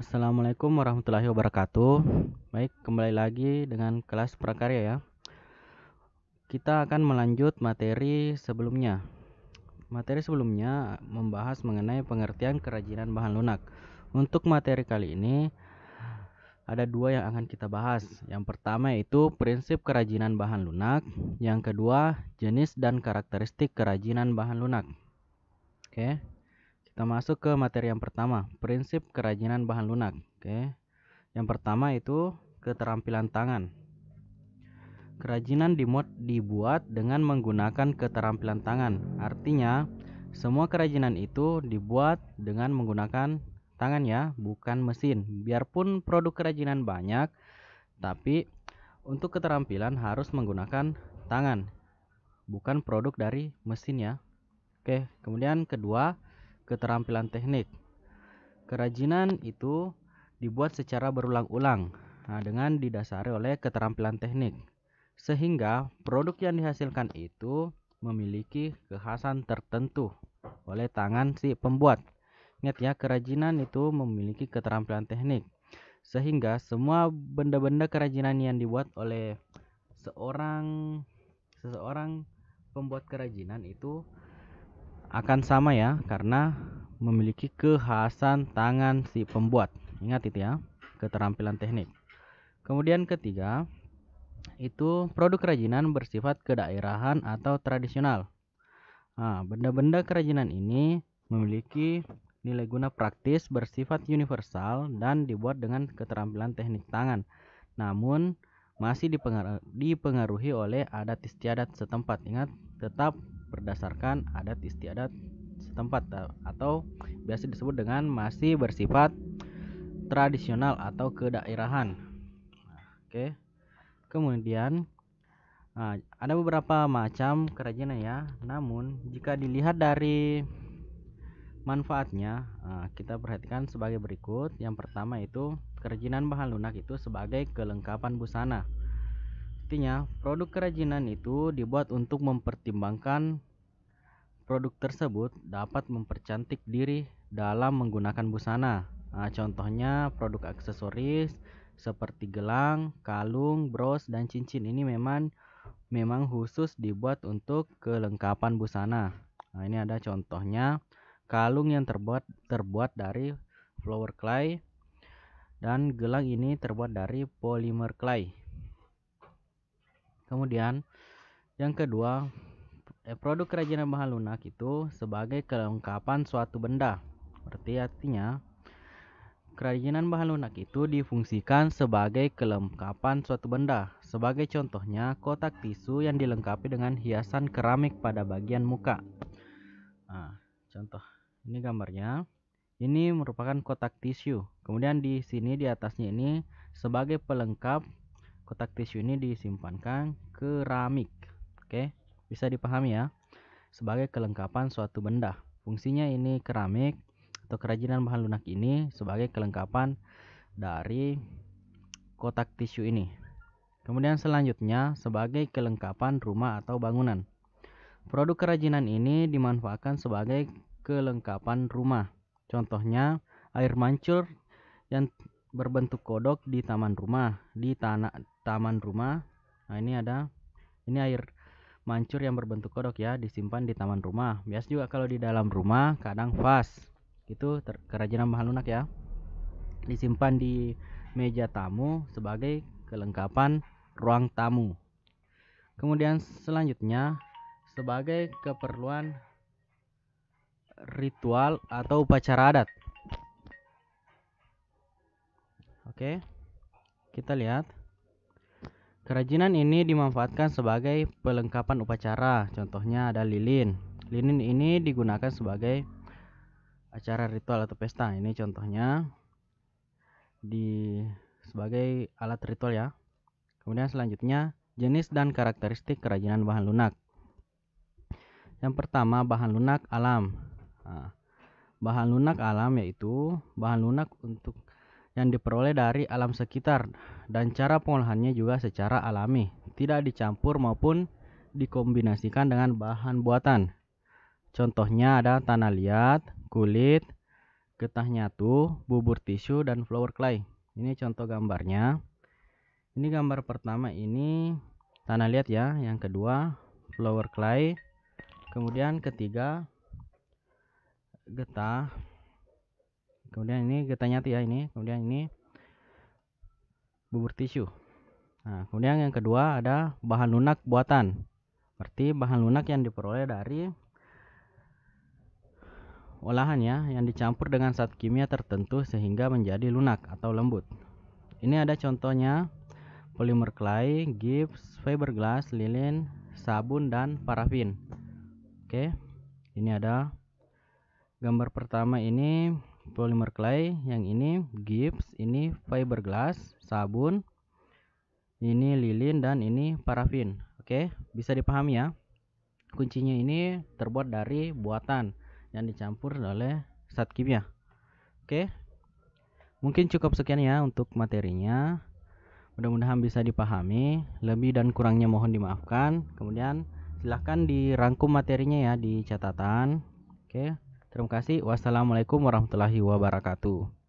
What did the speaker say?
Assalamualaikum warahmatullahi wabarakatuh. Baik, kembali lagi dengan kelas prakarya ya. Kita akan melanjut materi sebelumnya. Materi sebelumnya membahas mengenai pengertian kerajinan bahan lunak. Untuk materi kali ini ada dua yang akan kita bahas. Yang pertama yaitu prinsip kerajinan bahan lunak. Yang kedua, jenis dan karakteristik kerajinan bahan lunak. Oke. Kita masuk ke materi yang pertama, prinsip kerajinan bahan lunak. Oke. Yang pertama itu keterampilan tangan. Kerajinan dibuat dengan menggunakan keterampilan tangan. Artinya, semua kerajinan itu dibuat dengan menggunakan tangan ya, bukan mesin. Biarpun produk kerajinan banyak, tapi untuk keterampilan harus menggunakan tangan, bukan produk dari mesin ya. Oke, kemudian kedua, keterampilan teknik. Kerajinan itu dibuat secara berulang-ulang dengan didasari oleh keterampilan teknik, sehingga produk yang dihasilkan itu memiliki kekhasan tertentu oleh tangan si pembuat. Ingat ya, kerajinan itu memiliki keterampilan teknik, sehingga semua benda-benda kerajinan yang dibuat oleh seseorang pembuat kerajinan itu akan sama ya, karena memiliki kekhasan tangan si pembuat. Ingat itu ya, keterampilan teknik. Kemudian ketiga, itu produk kerajinan bersifat kedaerahan atau tradisional. Benda-benda kerajinan ini memiliki nilai guna praktis, bersifat universal, dan dibuat dengan keterampilan teknik tangan. Namun, masih dipengaruhi oleh adat istiadat setempat. Ingat, tetap berdasarkan adat istiadat setempat atau biasa disebut dengan masih bersifat tradisional atau kedaerahan. Oke. Kemudian ada beberapa macam kerajinan ya. Namun jika dilihat dari manfaatnya, kita perhatikan sebagai berikut. Yang pertama itu kerajinan bahan lunak itu sebagai kelengkapan busana. Artinya, produk kerajinan itu dibuat untuk mempertimbangkan produk tersebut dapat mempercantik diri dalam menggunakan busana. Contohnya produk aksesoris seperti gelang, kalung, bros, dan cincin ini memang khusus dibuat untuk kelengkapan busana. Ini ada contohnya, kalung yang terbuat dari flower clay, dan gelang ini terbuat dari polymer clay. Kemudian yang kedua, produk kerajinan bahan lunak itu sebagai kelengkapan suatu benda. Artinya, kerajinan bahan lunak itu difungsikan sebagai kelengkapan suatu benda. Sebagai contohnya, kotak tisu yang dilengkapi dengan hiasan keramik pada bagian muka. Contoh, ini gambarnya. Ini merupakan kotak tisu. Kemudian di sini di atasnya ini sebagai pelengkap kotak tisu ini disimpankan keramik. Oke, bisa dipahami ya. Sebagai kelengkapan suatu benda. Fungsinya ini keramik atau kerajinan bahan lunak ini sebagai kelengkapan dari kotak tisu ini. Kemudian selanjutnya sebagai kelengkapan rumah atau bangunan. Produk kerajinan ini dimanfaatkan sebagai kelengkapan rumah. Contohnya air mancur yang berbentuk kodok di taman rumah, taman rumah. Ini air mancur yang berbentuk kodok ya, disimpan di taman rumah. Biasa juga kalau di dalam rumah kadang vas. Itu kerajinan bahan lunak ya. Disimpan di meja tamu sebagai kelengkapan ruang tamu. Kemudian selanjutnya sebagai keperluan ritual atau upacara adat. Oke, kita lihat. Kerajinan ini dimanfaatkan sebagai pelengkapan upacara. Contohnya ada lilin. Lilin ini digunakan sebagai acara ritual atau pesta. Ini contohnya sebagai alat ritual ya. Kemudian selanjutnya jenis dan karakteristik kerajinan bahan lunak. Yang pertama, bahan lunak alam. Bahan lunak alam yaitu bahan lunak yang diperoleh dari alam sekitar dan cara pengolahannya juga secara alami, tidak dicampur maupun dikombinasikan dengan bahan buatan. Contohnya ada tanah liat, kulit, getah nyatu, bubur tisu, dan flour clay. Ini contoh gambarnya. Ini gambar pertama ini tanah liat ya, yang kedua flour clay, kemudian ketiga getah, kemudian ini getah nyatu ya ini, kemudian ini bubur tisu. Nah, kemudian yang kedua ada bahan lunak buatan. Berarti bahan lunak yang diperoleh dari olahan ya, yang dicampur dengan zat kimia tertentu sehingga menjadi lunak atau lembut. Ini ada contohnya: polimer clay, gips, fiberglass, lilin, sabun, dan parafin. Oke, ini ada gambar pertama ini polimer clay, yang ini gips, ini fiberglass, sabun, ini lilin, dan ini parafin. Oke, bisa dipahami ya. Kuncinya ini terbuat dari buatan yang dicampur oleh zat kimia. Oke, mungkin cukup sekian ya untuk materinya. Mudah-mudahan bisa dipahami. Lebih dan kurangnya mohon dimaafkan. Kemudian silahkan dirangkum materinya ya di catatan. Oke, terima kasih. Wassalamualaikum warahmatullahi wabarakatuh.